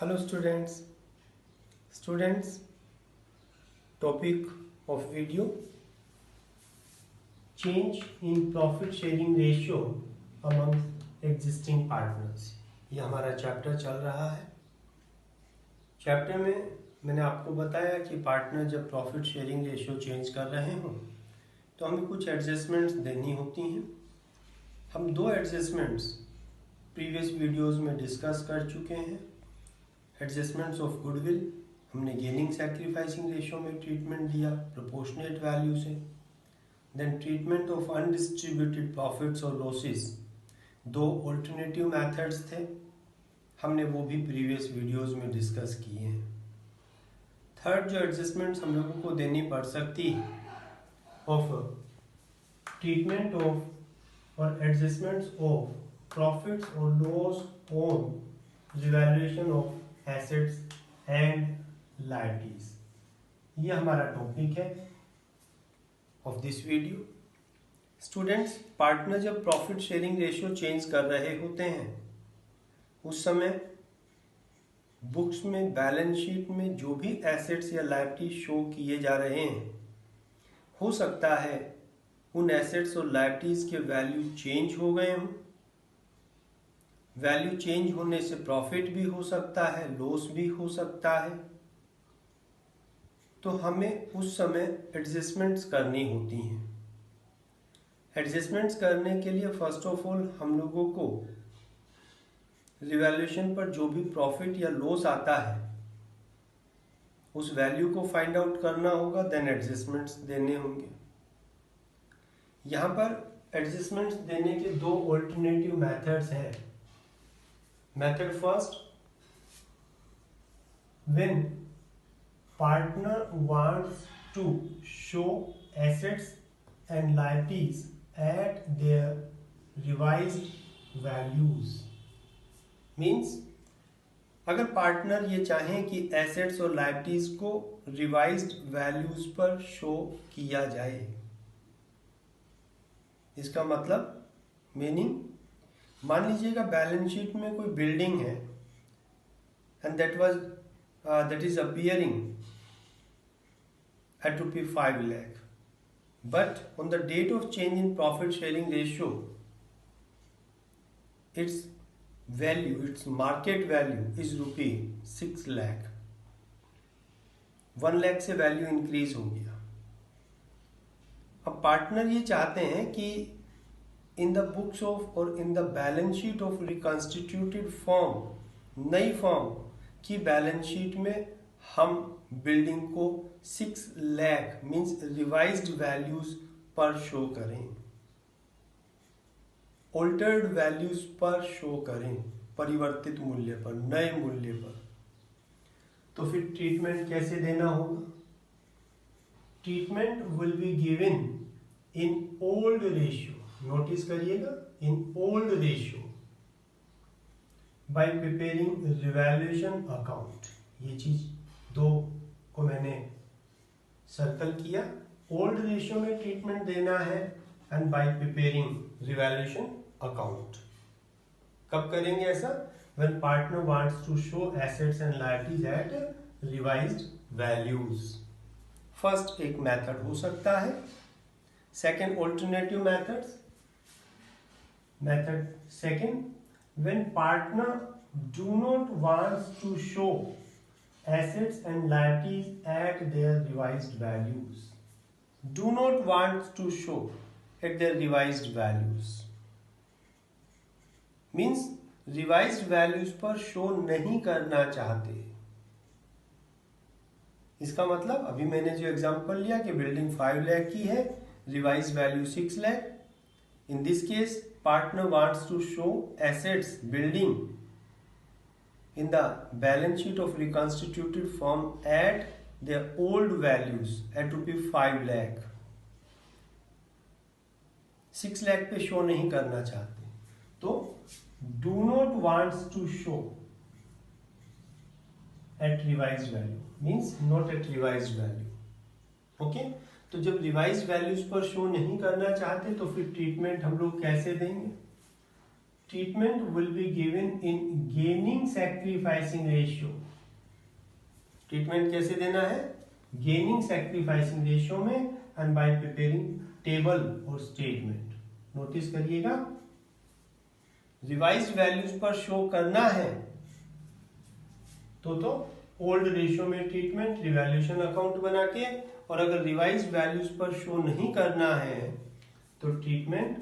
Hello students, topic of video, change in profit sharing ratio among existing partners। ये हमारा chapter चल रहा है। चैप्टर में मैंने आपको बताया कि पार्टनर जब प्रॉफिट शेयरिंग रेशियो चेंज कर रहे हों तो हमें कुछ एडजस्टमेंट्स देनी होती हैं। हम दो एडजस्टमेंट्स प्रीवियस वीडियोस में डिस्कस कर चुके हैं। एडजस्टमेंट्स ऑफ गुडविल हमने गेनिंग सैक्रिफाइसिंग रेशियो में ट्रीटमेंट दिया प्रोपोर्शनेट वैल्यू से। Then treatment of undistributed profits और लॉसेस, दो ऑल्टरनेटिव मेथड्स थे, हमने वो भी प्रीवियस वीडियोस में डिस्कस किए हैं। थर्ड जो एडजस्टमेंट्स हम लोगों को देनी पड़ सकती है ऑफ ट्रीटमेंट ऑफ और एडजस्टमेंट्स ऑफ प्रॉफिट्स और loss on revaluation of assets and liabilities, ये हमारा टॉपिक है of this video. Students, partner जब प्रॉफिट शेयरिंग रेशियो चेंज कर रहे होते हैं उस समय बुक्स में बैलेंस शीट में जो भी एसेट्स या लायबिलिटी शो किए जा रहे हैं, हो सकता है उन एसेट्स और लायबिलिटीज के वैल्यू चेंज हो गए हों। वैल्यू चेंज होने से प्रॉफिट भी हो सकता है, लॉस भी हो सकता है, तो हमें उस समय एडजस्टमेंट्स करनी होती हैं। एडजस्टमेंट्स करने के लिए फर्स्ट ऑफ ऑल हम लोगों को रिवैल्यूएशन पर जो भी प्रॉफिट या लॉस आता है उस वैल्यू को फाइंड आउट करना होगा, देन एडजस्टमेंट्स देने होंगे। यहाँ पर एडजस्टमेंट्स देने के दो ऑल्टरनेटिव मेथड्स हैं। Method first, when partner wants to show assets and liabilities at their revised values, means अगर पार्टनर ये चाहें कि एसेट्स और लायबिलिटीज को रिवाइज्ड वैल्यूज पर शो किया जाए, इसका मतलब मीनिंग, मान लीजिएगा बैलेंस शीट में कोई बिल्डिंग है and that is appearing at ₹5 lakh, but on the date of change in profit sharing ratio its value, its market value is ₹6 lakh। 1 lakh से वैल्यू इंक्रीज हो गया। अब पार्टनर ये चाहते हैं कि इन द बुक्स ऑफ और in the balance sheet of reconstituted form, नई फॉर्म की बैलेंस शीट में हम बिल्डिंग को 6 लाख मीन्स रिवाइज्ड वैल्यूज पर शो करें, ऑल्टर्ड वैल्यूज पर शो करें, परिवर्तित मूल्य पर, नए मूल्य पर। तो फिर ट्रीटमेंट कैसे देना होगा? Treatment will be given in old ratio, notice करिएगा, in old ratio by preparing revaluation account. ये चीज दो को मैंने सर्कल किया। ओल्ड रेशियो में ट्रीटमेंट देना है and by preparing revaluation account. कब करेंगे ऐसा? When partner wants to show assets and liabilities at revised values. First एक मेथड हो सकता है। Second alternative methods. Method second, when partner do not wants to show assets and liabilities at their revised values. Do not wants to show at their revised values means revised values पर show नहीं करना चाहते। इसका मतलब अभी मैंने जो example लिया कि बिल्डिंग 5 लाख की है, revise value 6 lakh. In this case partner wants to show assets building in the balance sheet of reconstituted form at their old values at ₹5 lakh। 6 lakh पे शो नहीं करना चाहते, तो do not wants to show at revised value means not at revised value। Okay, तो जब revise values पर show नहीं करना चाहते तो फिर ट्रीटमेंट हम लोग कैसे देंगे? treatment will be given in gaining sacrificing ratio. Treatment कैसे देना है? गेनिंग सैक्रिफाइसिंग रेशियो में एंड बाय प्रिपेयरिंग टेबल और स्टेटमेंट. नोटिस करिएगा, रिवाइज्ड वैल्यूज पर शो करना है तो ओल्ड रेशियो में ट्रीटमेंट रिवैल्यूएशन अकाउंट बना के, और अगर रिवाइज्ड वैल्यूज पर शो नहीं करना है तो ट्रीटमेंट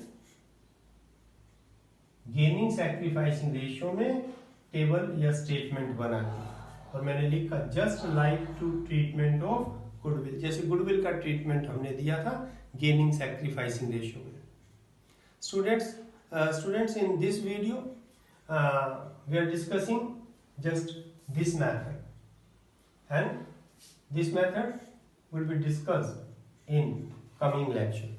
गेनिंग सैक्रिफाइसिंग रेशियो में टेबल या स्टेटमेंट बना के. और मैंने लिखा just like to treatment of goodwill, जैसे गुडविल का ट्रीटमेंट हमने दिया था गेनिंग सैक्रिफाइसिंग रेशियो में. Students in this video we are discussing just this method, and this method will be discussed in coming lecture.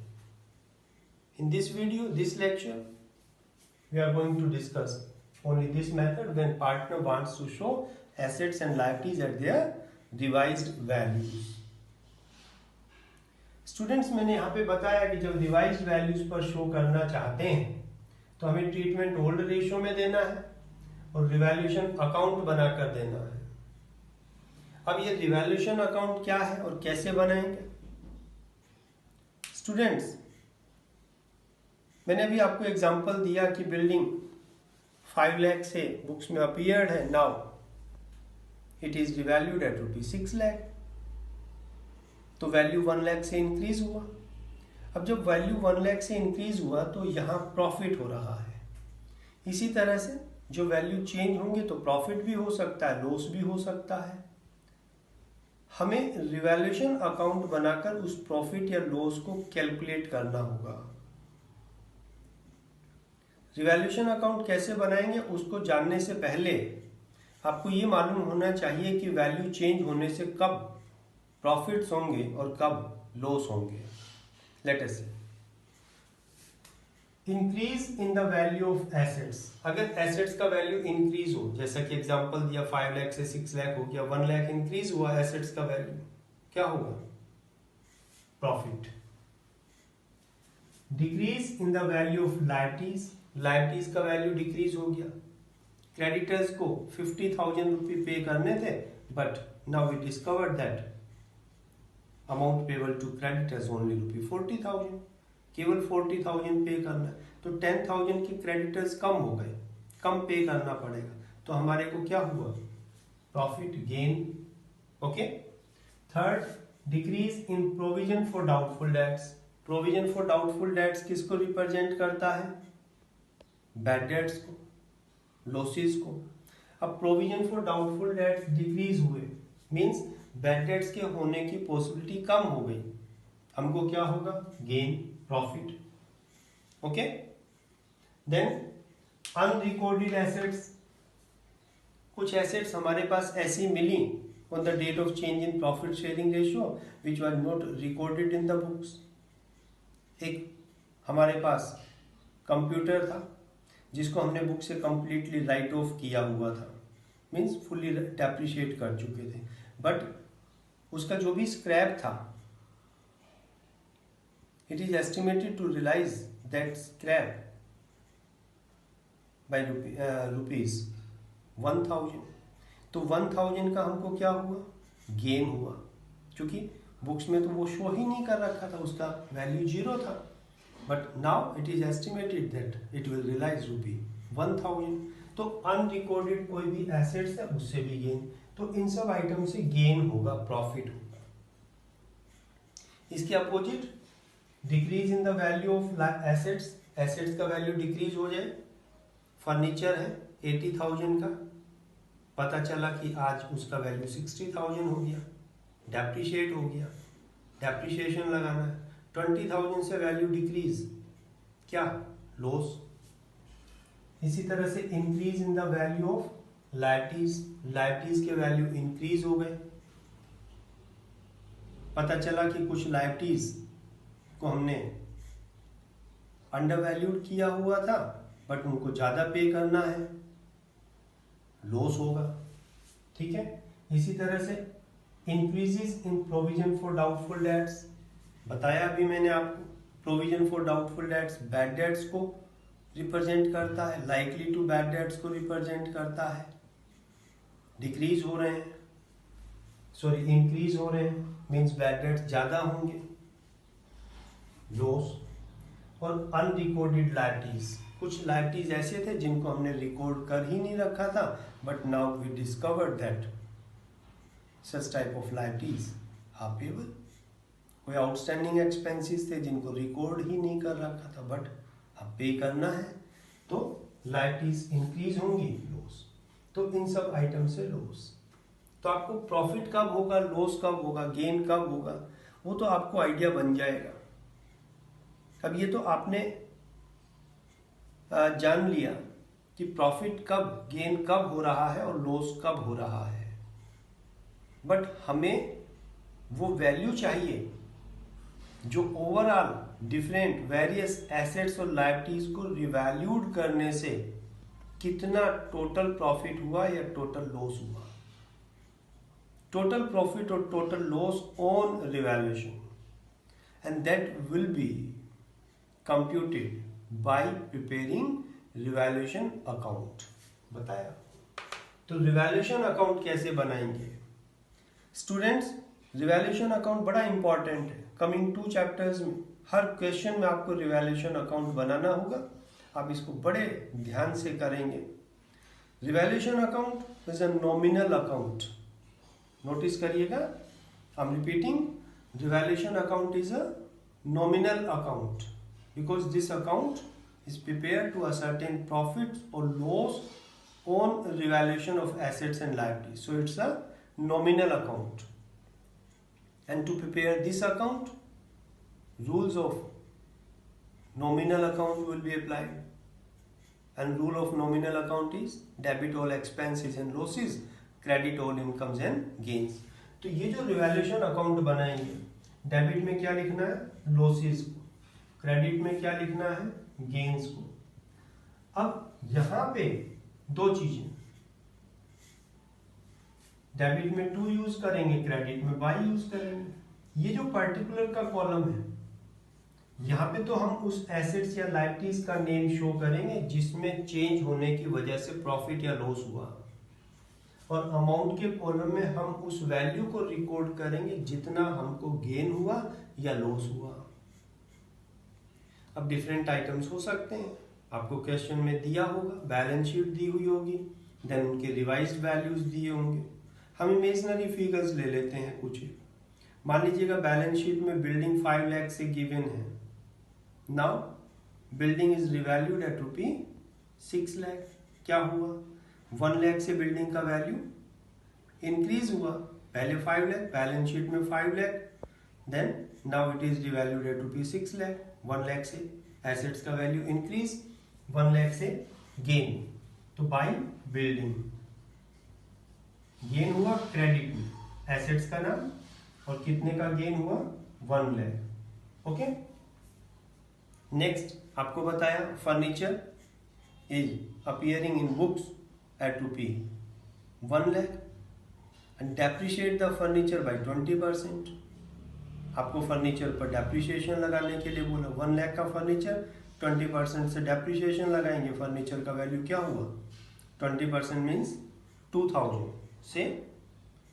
In this video, this lecture, we are going to discuss only this method when partner wants to show assets and liabilities at their revised values. Students, मैंने यहाँ पे बताया कि जब revised values पर show करना चाहते हैं तो हमें ट्रीटमेंट ओल्ड रेशियो में देना है और रिवैल्यूएशन अकाउंट बनाकर देना है. अब ये रिवैल्यूएशन अकाउंट क्या है और कैसे बनाएंगे? स्टूडेंट्स, मैंने अभी आपको एग्जांपल दिया कि बिल्डिंग 5 लाख से बुक्स में अपीयर्ड है, now it is revalued at ₹6 lakh, तो वैल्यू 1 लाख से इंक्रीज हुआ. अब जब वैल्यू 1 लाख से इंक्रीज हुआ तो यहाँ प्रॉफिट हो रहा है. इसी तरह से जो वैल्यू चेंज होंगे तो प्रॉफिट भी हो सकता है, लॉस भी हो सकता है. हमें रिवैल्यूएशन अकाउंट बनाकर उस प्रॉफिट या लॉस को कैलकुलेट करना होगा. रिवैल्यूएशन अकाउंट कैसे बनाएंगे उसको जानने से पहले आपको ये मालूम होना चाहिए कि वैल्यू चेंज होने से कब प्रॉफिट्स होंगे और कब लॉस होंगे. Let us see. Increase in the value of assets. अगर एसेट्स का वैल्यू इंक्रीज हो, जैसा कि एग्जांपल दिया 5 लाख से 6 लाख हो गया, 1 लाख इंक्रीज हुआ एसेट्स का वैल्यू, क्या होगा? Profit. Decrease in the value of liabilities. Liabilities का वैल्यू डिक्रीज हो गया. क्रेडिटर्स को 50,000 रुपये पे करने थे, but now we discovered that amount payable to creditors only ₹40,000, केवल 40,000 पे करना है, तो 10,000 के क्रेडिटर्स कम हो गए, कम पे करना पड़ेगा, तो हमारे को क्या हुआ? Profit gain. Okay. Third, decrease in provision for doubtful debts. Provision for doubtful dates किसको रिप्रेजेंट करता है? बैड डेट्स को, लॉसेस को. अब provision for doubtful dates decrease हुए मींस बैड डेट्स के होने की पॉसिबिलिटी कम हो गई, हमको क्या होगा? Gain, profit. Okay. Then unrecorded assets. कुछ एसेट्स हमारे पास ऐसी मिली on the date of change in profit sharing ratio which were not recorded in the books. एक हमारे पास कंप्यूटर था जिसको हमने बुक से कंप्लीटली राइट ऑफ किया हुआ था, मीन्स फुल्ली डेप्रिशिएट कर चुके थे, बट उसका जो भी स्क्रैप था, it is estimated to realize that scrap by rupees 1,000. तो 1,000 का हमको क्या हुआ? गेन हुआ, क्योंकि बुक्स में तो वो शो ही नहीं कर रखा था, उसका वैल्यू 0 था, but now it is estimated that it will realise ₹1,000. तो अनरिकॉर्डेड कोई भी एसेट्स है उससे भी गेन, तो इन सब आइटम से गेन होगा, प्रॉफिट होगा. इसके opposite decrease in the value of assets. Assets का वैल्यू डिक्रीज हो जाए. फर्नीचर है 80,000 का, पता चला कि आज उसका वैल्यू 60,000 हो गया, डेप्रिशिएट हो गया, डेप्रिशिएशन लगाना है. 20,000 से वैल्यू डिक्रीज, क्या? लॉस. इसी तरह से increase in the value of liabilities. Liabilities के वैल्यू इंक्रीज हो गए, पता चला कि कुछ लायबिलिटीज को हमने अंडर वैल्यूड किया हुआ था, बट उनको ज्यादा पे करना है, लॉस होगा. ठीक है. इसी तरह से increases in provision for doubtful dates. बताया अभी मैंने आपको, provision for doubtful dates bad debts को रिप्रेजेंट करता है, लाइकली टू बैड डेट्स को रिप्रेजेंट करता है, डिक्रीज हो रहे हैं, सॉरी इंक्रीज हो रहे हैं मीन्स बैड डेट्स ज़्यादा होंगे, लॉस। और अनरिकॉर्डेड लाइबिलिटीज, कुछ लाइबिलिटीज ऐसे थे जिनको हमने रिकॉर्ड कर ही नहीं रखा था, but now we discovered that such type of liabilities are payable. कोई आउटस्टैंडिंग एक्सपेंसेस थे जिनको रिकॉर्ड ही नहीं कर रखा था, बट अब पे करना है तो लाइबिलिटीज इंक्रीज होंगी, लॉस। तो इन सब आइटम से लॉस। तो आपको प्रॉफिट कब होगा, लॉस कब होगा, गेन कब होगा, वो तो आपको आइडिया बन जाएगा। अब ये तो आपने जान लिया कि प्रॉफिट कब, गेन कब हो रहा है और लॉस कब हो रहा है, बट हमें वो वैल्यू चाहिए जो ओवरऑल डिफरेंट वेरियस एसेट्स और लायबिलिटीज को रिवैल्यूड करने से कितना टोटल प्रॉफिट हुआ या टोटल लॉस हुआ। टोटल प्रॉफिट और total loss on revaluation, and that will be computed bye preparing revaluation account. बताया। तो रिवैल्यूएशन अकाउंट कैसे बनाएंगे स्टूडेंट्स? रिवैल्यूएशन अकाउंट बड़ा इंपॉर्टेंट है। कमिंग 2 चैप्टर्स में हर क्वेश्चन में आपको रिवैल्यूएशन अकाउंट बनाना होगा, आप इसको बड़े ध्यान से करेंगे। Revaluation account is a nominal account. Notice करिएगा, I am repeating, revaluation account is a nominal account because this account is prepared to ascertain profits or loss on revaluation of assets and liabilities. So it's a nominal account, and to prepare this account, rules of nominal account will be applied, and rule of nominal account is debit all expenses and losses, credit all incomes and gains. तो ये जो revaluation account बनाएंगे, debit में क्या लिखना है, losses को, credit में क्या लिखना है, गेन्स को। अब यहां पे 2 चीजें, डेबिट में 2 यूज करेंगे, क्रेडिट में बाई यूज करेंगे। ये जो पर्टिकुलर का कॉलम है, यहाँ पे तो हम उस एसेट्स या लायबिलिटीज का नेम शो करेंगे जिसमें चेंज होने की वजह से प्रॉफिट या लॉस हुआ, और अमाउंट के कॉलम में हम उस वैल्यू को रिकॉर्ड करेंगे जितना हमको गेन हुआ या लॉस हुआ। अब डिफरेंट आइटम्स हो सकते हैं, आपको क्वेश्चन में दिया होगा, बैलेंस शीट दी हुई होगी, देन उनके रिवाइज्ड वैल्यूज दिए होंगे। हम इमेजिनरी फिगर्स ले लेते हैं कुछ। मान लीजिएगा बैलेंस शीट में बिल्डिंग 5 लाख से गिवन है। Now building is revalued at ₹6 lakh. क्या हुआ, 1 लाख से बिल्डिंग का वैल्यू इंक्रीज हुआ। पहले 5 लाख, बैलेंस शीट में 5 lakh, then now it is revalued at ₹6 lakh. 1 lakh से एसेट्स का वैल्यू इंक्रीज, 1 लाख से गेन, तो बाय बिल्डिंग गेन हुआ क्रेडिट में, एसेट्स का नाम, और कितने का गेन हुआ, 1 लाख। ओके, नेक्स्ट आपको बताया furniture is appearing in books at ₹1 lakh and depreciate the furniture by 20%। आपको फर्नीचर पर डेप्रिसिएशन लगाने के लिए बोला, 1 लाख का फर्नीचर 20% से डेप्रिसिएशन लगाएंगे, फर्नीचर का वैल्यू क्या हुआ, 20% मीन्स 2000 से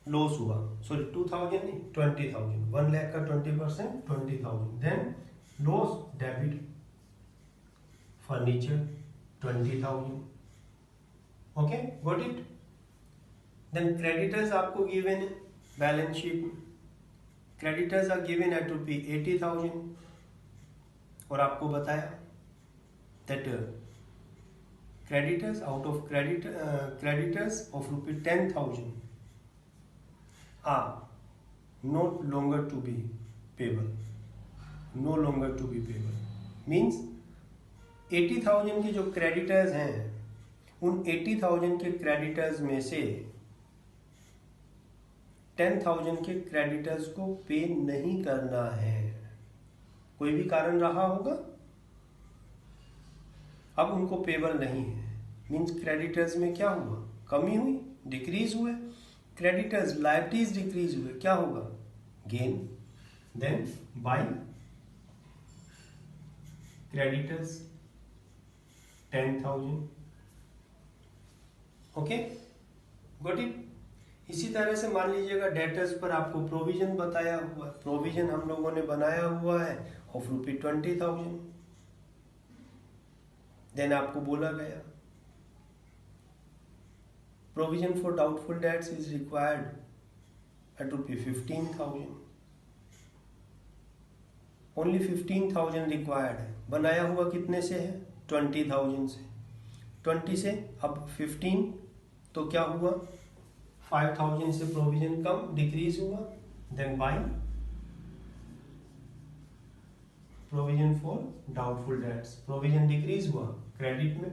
लॉस हुआ, सॉरी 2000 नहीं 20,000, 1 लाख का 20% 20,000, then loss debit furniture 20,000। Okay, got it. Then creditors आपको गिवन है बैलेंस शीट में, क्रेडिटर्स आर गिवन एट ₹80,000, और आपको बताया that creditors out of creditors of ₹10,000 are not longer to be payable, no longer to be payable means 80,000 के जो creditors हैं, उन 80,000 के क्रेडिटर्स में से 10,000 के क्रेडिटर्स को पे नहीं करना है। कोई भी कारण रहा होगा, अब उनको पेबल नहीं है, मीन्स क्रेडिटर्स में क्या हुआ, कमी हुई, डिक्रीज हुए, क्रेडिटर्स लायबिलिटीज डिक्रीज हुए, क्या होगा, gain. Then by creditors 10,000। Okay, got it. इसी तरह से मान लीजिएगा डेटर्स पर आपको प्रोविजन बताया हुआ है, प्रोविजन हम लोगों ने बनाया हुआ है ऑफ ₹20,000। देन आपको बोला गया provision for doubtful dates is required at ₹15,000। Only 15,000 required है। बनाया हुआ कितने से है? 20,000 से। 20 से अब 15 तो क्या हुआ? 5,000 से प्रोविजन कम डिक्रीज हुआ। Then by provision for doubtful debts, provision decrease हुआ, क्रेडिट में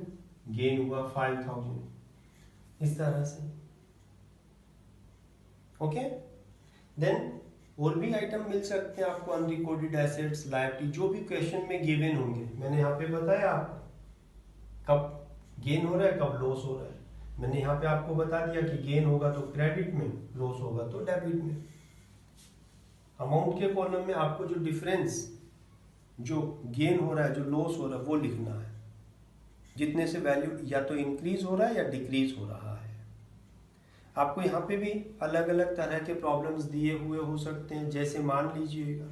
गेन हुआ 5,000। इस तरह से। ओके, देन और भी आइटम मिल सकते हैं आपको, अनरिकॉर्डेड एसेट्स, लायबिलिटी, जो भी क्वेश्चन में गिवन होंगे। मैंने यहाँ पे बताया आपको कब गेन हो रहा है, कब लॉस हो रहा है। मैंने यहाँ पे आपको बता दिया कि गेन होगा तो क्रेडिट में, लॉस होगा तो डेबिट में। अमाउंट के कॉलम में आपको जो डिफरेंस, जो गेन हो रहा है, जो लॉस हो रहा है, वो लिखना है। जितने से वैल्यू या तो इंक्रीज हो रहा है या डिक्रीज हो रहा है। आपको यहाँ पे भी अलग अलग तरह के प्रॉब्लम्स दिए हुए हो सकते हैं। जैसे मान लीजिएगा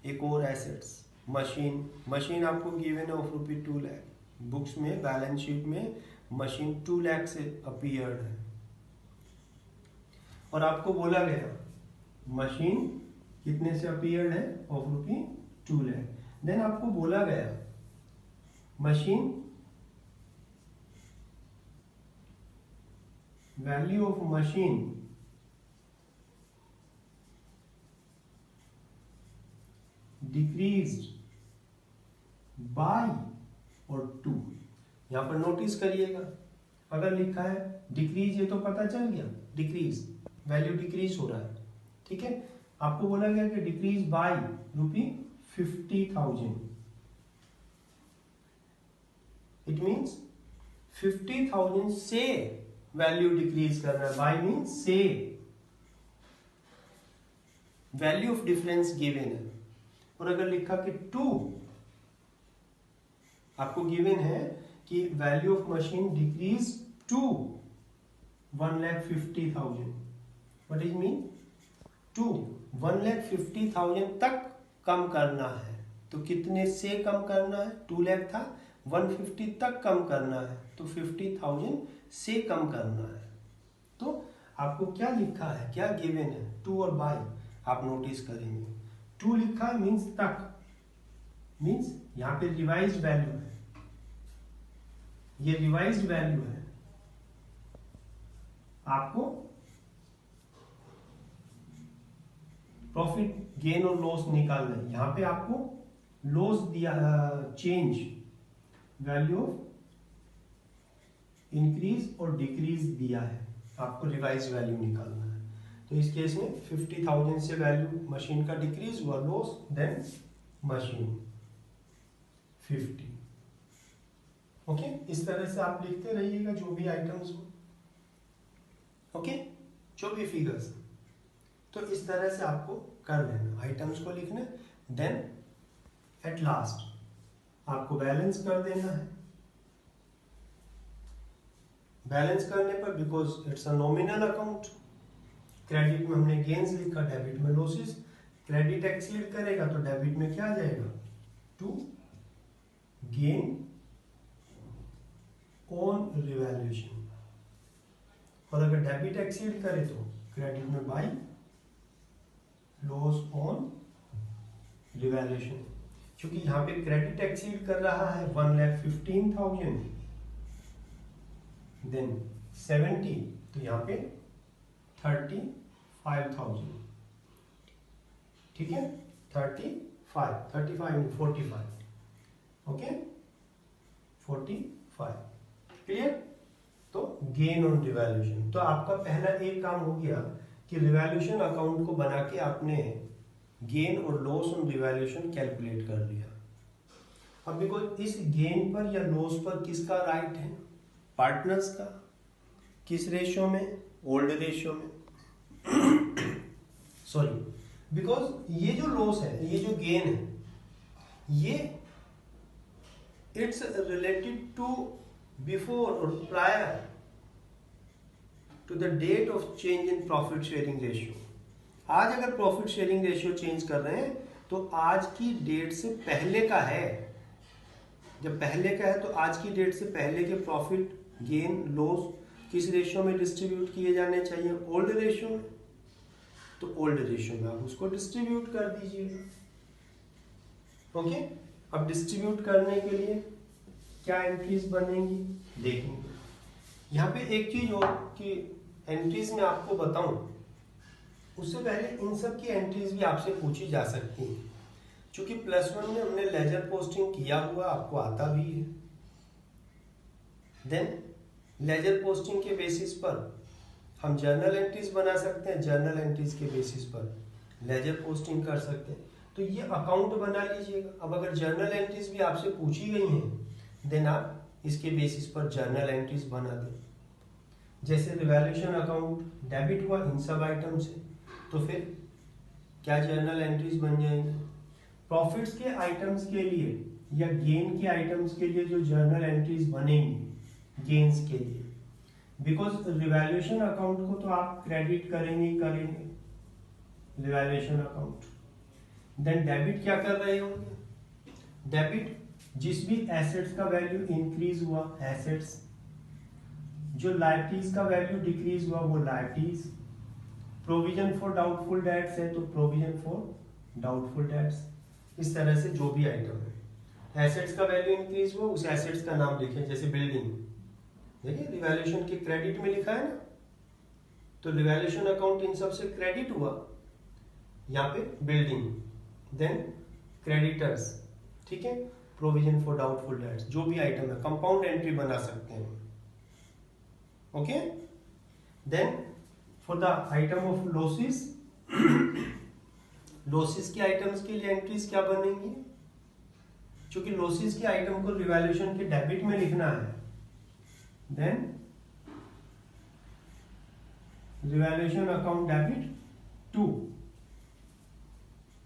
एक और एसेट्स, मशीन। मशीन आपको गिवन है ऑफ ₹2 लाख। बुक्स में, बैलेंस शीट में मशीन 2 लाख से अपीयर्ड है और आपको बोला गया मशीन कितने से अपीयर्ड है? ऑफ ₹2 लाख। देन आपको बोला गया machine value of machine decreased bye और 2। यहां पर नोटिस करिएगा, अगर लिखा है डिक्रीज, ये तो पता चल गया डिक्रीज, वैल्यू डिक्रीज हो रहा है। ठीक है, आपको बोला गया कि डिक्रीज बाय ₹50,000। इट मीन्स 50,000 से वैल्यू डिक्रीज कर रहा है। बाय मीन्स से, वैल्यू ऑफ डिफरेंस गिवन है। और अगर लिखा कि 2, आपको गिवन है कि value of machine decrease to 1,50,000। What is mean? To 1,50,000 तक कम करना है। तो कितने से कम करना है? 2 लाख था, 150 तक कम करना है, तो 50,000 से कम करना है। तो आपको क्या लिखा है, क्या गिवन है? 2 और बाय आप नोटिस करेंगे। 2 लिखा है मीन्स तक, मीन्स यहां पे रिवाइज्ड वैल्यू है, ये रिवाइज्ड वैल्यू है। आपको प्रॉफिट, गेन और लॉस निकालना है। यहां पे आपको लॉस दिया, चेंज वैल्यू ऑफ इंक्रीज और डिक्रीज दिया है, आपको रिवाइज वैल्यू निकालना है। तो इस केस में 50,000 से वैल्यू मशीन का डिक्रीज हुआ, लॉस, देन मशीन 50। ओके, इस तरह से आप लिखते रहिएगा जो भी आइटम्स हो। ओके, जो भी फिगर्स, तो इस तरह से आपको कर लेना, आइटम्स को लिखना। देन एट लास्ट आपको बैलेंस कर देना है। बैलेंस करने पर, because it's a nominal account, credit में हमने गेन्स लिखा, डेबिट में लॉसेस। क्रेडिट एक्सीड करेगा तो डेबिट में क्या आ जाएगा? टू गेन ऑन रिवैल्यूएशन, और अगर डेबिट एक्सीड करे तो क्रेडिट में बाय लॉस ऑन रिवैल्यूएशन। क्योंकि यहां पे क्रेडिट एक्सीड कर रहा है 1,15,000, देन 70, तो यहां पे 35,000। ठीक है, 35 45, ओके, 45, क्लियर। तो गेन ऑन रिवैल्यूएशन, तो आपका पहला एक काम हो गया कि रिवैल्यूएशन अकाउंट को बना के आपने गेन और लॉस ऑन रिवैल्यूएशन कैलकुलेट कर लिया। अब बिकॉज इस गेन पर या लॉस पर किसका राइट है? पार्टनर्स का। किस रेशियो में? ओल्ड रेशियो में। सॉरी, बिकॉज ये जो लॉस है, ये जो गेन है, ये it's related to before or prior to the date of change in profit sharing ratio. आज अगर प्रॉफिट शेयरिंग रेशियो चेंज कर रहे हैं तो आज की डेट से पहले का है। जब पहले का है तो आज की डेट से पहले के प्रॉफिट गेन लॉस किस रेशियो में डिस्ट्रीब्यूट किए जाने चाहिए? ओल्ड रेशियो में। तो ओल्ड रेशियो में आप उसको डिस्ट्रीब्यूट कर दीजिएगा। ओके, अब डिस्ट्रीब्यूट करने के लिए क्या एंट्रीज बनेंगी देखेंगे। यहाँ पे एक चीज और कि एंट्रीज में आपको बताऊं उससे पहले इन सब की एंट्रीज भी आपसे पूछी जा सकती हैं। क्योंकि +1 में हमने लेजर पोस्टिंग किया हुआ, आपको आता भी है। देन लेजर पोस्टिंग के बेसिस पर हम जर्नल एंट्रीज बना सकते हैं, जर्नल एंट्रीज के बेसिस पर लेजर पोस्टिंग कर सकते हैं। तो ये अकाउंट बना लीजिएगा। अब अगर जर्नल एंट्रीज भी आपसे पूछी गई हैं देन आप इसके बेसिस पर जर्नल एंट्रीज बना दें। जैसे रिवैल्यूएशन अकाउंट डेबिट हुआ इन सब आइटम से, तो फिर क्या जर्नल एंट्रीज बन जाएंगी? प्रॉफिट्स के आइटम्स के लिए या गेन के आइटम्स के लिए जो जर्नल एंट्रीज बनेंगी गेन्स के लिए, बिकॉज रिवैल्यूएशन अकाउंट को तो आप क्रेडिट करेंगे ही करेंगे रिवैल्यूएशन अकाउंट। देन डेबिट क्या कर रहे होंगे? डेबिट जिस भी एसेट्स का वैल्यू इंक्रीज हुआ एसेट्स, जो लायबिलिटीज का वैल्यू डिक्रीज हुआ वो liabilities. Provision for doubtful dates है तो प्रोविजन फॉर डाउटफुल डेट्स। इस तरह से जो भी आइटम है, एसेट्स का वैल्यू इंक्रीज हुआ उस एसेट्स का नाम लिखें। जैसे बिल्डिंग, देखिए रिवैल्यूएशन के क्रेडिट में लिखा है ना, तो रिवैल्यूएशन अकाउंट इन सब से क्रेडिट हुआ, यहाँ पे बिल्डिंग। देन क्रेडिटर्स, ठीक है, प्रोविजन फॉर डाउटफुल डेट्स, जो भी आइटम है कंपाउंड एंट्री बना सकते हैं। Okay, then for the item of losses, losses के आइटम्स के लिए एंट्रीज क्या बनेंगी? क्योंकि लॉसेस के आइटम को रिवैल्यूएशन के डेबिट में लिखना है, then revaluation account debit to,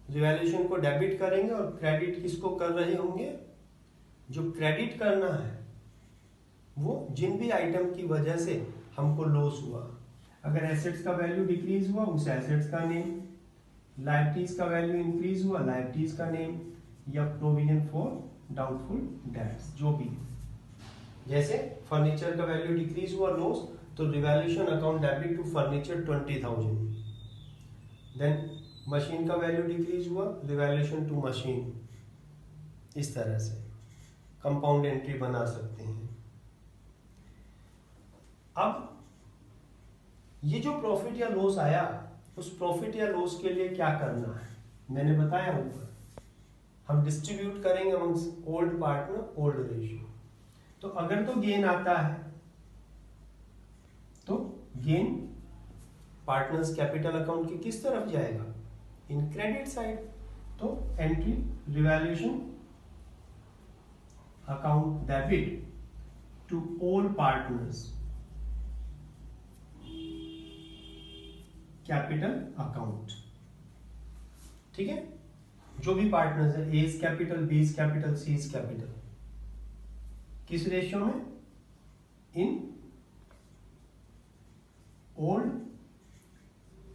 revaluation को डेबिट करेंगे और क्रेडिट किसको कर रहे होंगे? जो क्रेडिट करना है वो जिन भी आइटम की वजह से हमको लॉस हुआ। अगर एसेट्स का वैल्यू डिक्रीज हुआ उस एसेट्स का नेम, लायबिलिटीज का वैल्यू इंक्रीज हुआ लायबिलिटीज का नेम, या प्रोविजन फॉर डाउटफुल डेट्स, जो भी। जैसे फर्नीचर का वैल्यू डिक्रीज हुआ लॉस, तो revaluation account debit to furniture 20,000। Then machine का वैल्यू डिक्रीज हुआ, रिवैल्यूएशन टू मशीन। इस तरह से कंपाउंड एंट्री बना सकते हैं। अब ये जो प्रॉफिट या लॉस आया, उस प्रॉफिट या लॉस के लिए क्या करना है मैंने बताया ऊपर, हम डिस्ट्रीब्यूट करेंगे amongst old partner old ratio. तो अगर तो गेन आता है तो गेन पार्टनर्स कैपिटल अकाउंट की किस तरफ जाएगा? In credit side. तो entry revaluation account debit to all partners capital account, ठीक है, जो भी पार्टनर्स है, A is capital, B is capital, C is capital, किस रेशियो में? In old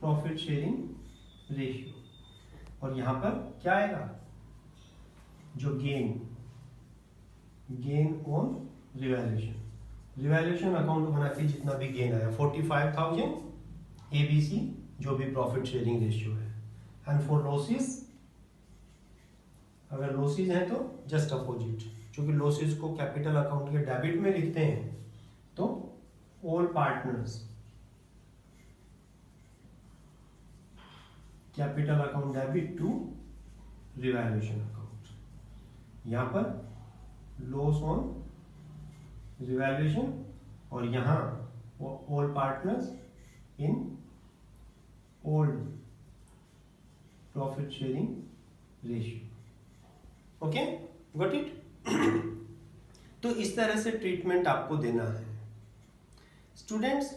profit sharing ratio. और यहां पर क्या आएगा? जो gain on revaluation, revaluation account बना के जितना भी गेन आया 45,000 ABC, जो भी प्रॉफिट शेयरिंग रेशियो है। एंड फॉर लॉसेस, अगर लॉसेस हैं तो जस्ट अपोजिट, क्योंकि लॉसेस को कैपिटल अकाउंट के डेबिट में लिखते हैं, तो all partners capital account debit to revaluation account. यहां पर लॉस ऑन रिवैल्यूएशन और यहां all partners in old profit sharing ratio. Okay, got it? तो इस तरह से ट्रीटमेंट आपको देना है। स्टूडेंट्स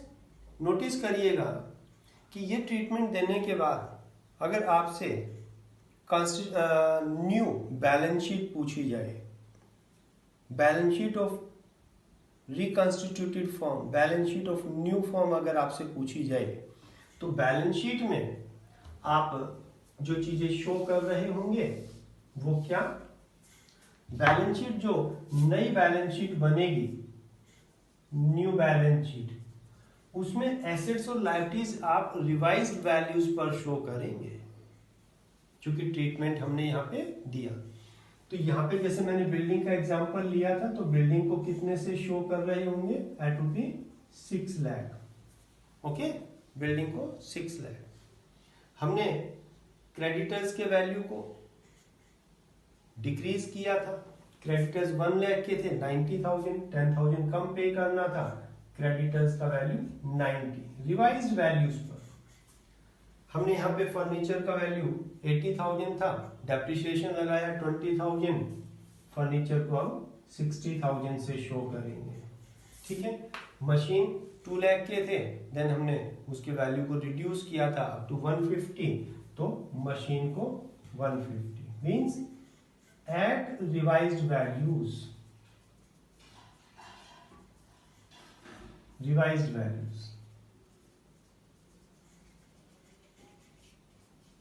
नोटिस करिएगा कि ये ट्रीटमेंट देने के बाद अगर आपसे न्यू बैलेंस शीट पूछी जाए, balance sheet of reconstituted form, balance sheet of new form अगर आपसे पूछी जाए तो बैलेंस शीट में आप जो चीजें शो कर रहे होंगे वो क्या, बैलेंस शीट जो नई बैलेंस शीट बनेगी, न्यू बैलेंस शीट, उसमें एसेट्स और लायबिलिटीज आप रिवाइज्ड वैल्यूज पर शो करेंगे, क्योंकि ट्रीटमेंट हमने यहाँ पे दिया। तो यहाँ पे जैसे मैंने बिल्डिंग का एग्जांपल लिया था, तो बिल्डिंग को कितने से शो कर रहे होंगे, एट ₹6 लाख। ओके, बिल्डिंग को 6 लाख। हमने क्रेडिटर्स के वैल्यू को डिक्रीज किया था, क्रेडिटर्स 1 लाख के थे, 90,000, 10,000 कम पे करना था, क्रेडिटर्स का वैल्यू 90, रिवाइज्ड वैल्यूज पर। हमने यहाँ पे फर्नीचर का वैल्यू 80,000 था, डेप्रिसिएशन लगाया 20,000, फर्नीचर को हम 60,000 से शो करेंगे। ठीक है, मशीन 2 लाख के थे, देन हमने उसके वैल्यू को रिड्यूस किया था अप टू 150, तो मशीन को 150 means at revised values, revised values.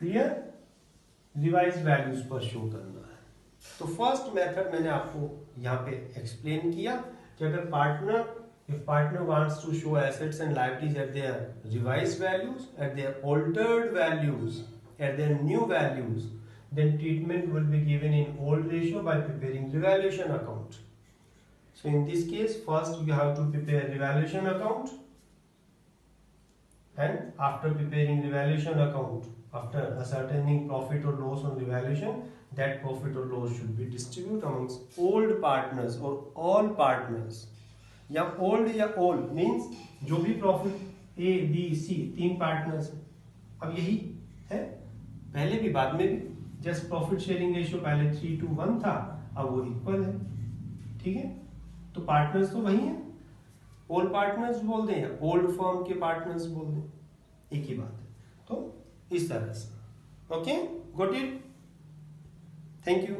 Clear, revise values पर शो करना है। तो फर्स्ट मेथड मैंने आपको यहाँ पे एक्सप्लेन किया कि अगर partner wants to show assets and liabilities at their revised values, at their altered values, at their new values, then treatment will be given in old ratio by preparing revaluation account. So in this case, first you have to prepare revaluation account, and after preparing revaluation account, after ascertaining profit or loss on revaluation, that profit or loss should be distributed amongst old partners or all partners. या old या all means जो भी profit A, B, C 3 partners, अब यही है, पहले भी बाद में भी, जस्ट प्रॉफिट शेयरिंग रेशियो पहले 3:1 था, अब वो इक्वल है। ठीक है, तो पार्टनर्स तो वही है, ओल्ड पार्टनर्स बोल दें या ओल्ड फर्म के पार्टनर्स बोल दें, एक ही बात है। तो इस तरह से, okay, got it, thank you.